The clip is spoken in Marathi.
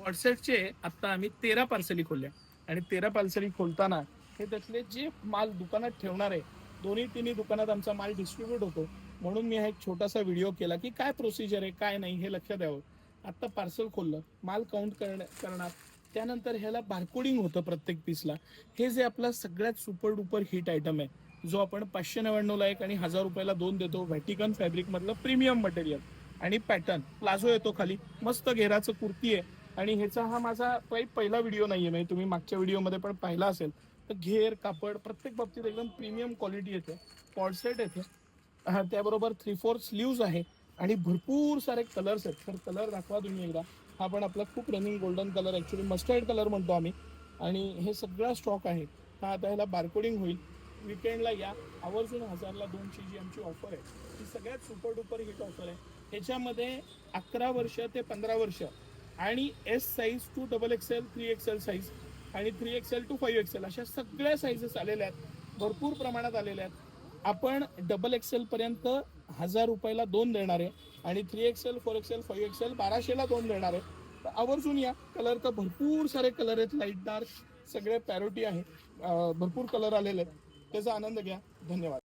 व्हॉट्सॲपचे आत्ता आम्ही 13 पार्सली खोलल्या आणि 13 पार्सली खोलताना हे त्यातले जे माल दुकानात ठेवणार आहे, दोन्ही तिन्ही दुकानात आमचा माल डिस्ट्रीब्यूट होतो. म्हणून मी हा एक छोटासा व्हिडिओ केला की काय प्रोसिजर आहे, काय नाही हे लक्षात द्यावं. आत्ता पार्सल खोललं, माल काउंट करणार, त्यानंतर ह्याला बारकोडिंग होतं प्रत्येक पीसला. हे जे आपला सगळ्यात सुपर डुपर हिट आयटम आहे, जो आपण 599ला एक आणि 1000 रुपयाला 2 देतो, व्हॅटिकन फॅब्रिकमधलं प्रीमियम मटेरियल आणि पॅटर्न प्लाझो येतो खाली, मस्त घेराचं कुर्ती आहे. आणि ह्याचा हा माझा पहिला व्हिडिओ नाहीये, म्हणजे तुम्ही मागच्या व्हिडिओमध्ये पण पाहिला असेल. तर घेर कापड प्रत्येक बाबतीत एकदम प्रीमियम क्वालिटी येते. कॉर्डसेट येते, त्याबरोबर 3/4 स्लीव्ज आहे आणि भरपूर सारे कलर्स आहेत. तर कलर दाखवा तुम्ही एकदा. हा पण आपला खूप running golden colour, actually mustard colour म्हणतो आम्ही. आणि हे सगळा स्टॉक आहे. हा आता ह्याला बारकोडिंग होईल. विकेंडला या, आवर्जून 1000ला 2ची जी आमची ऑफर आहे ती सगळ्यात सुपर डुपर हिट ऑफर आहे. ह्याच्यामध्ये 11 वर्ष ते 15 वर्ष आणि S size to XXL 3XL size आणि 3XL टू 5XL अशा सगळ्या साईजेस आलेल्या आहेत, भरपूर प्रमाणात आलेल्या आहेत. आपण XXL पर्यंत 1000 रुपयाला 2 देणार आहे आणि 3XL 4XL 5XL 1200ला 2 देणार आहे. तर आवर्जून या. कलर तर भरपूर सारे कलर आहेत, लाईट डार्क सगळे पॅरोटी आहे. भरपूर कलर आलेले आहेत, त्याचा आनंद घ्या. धन्यवाद.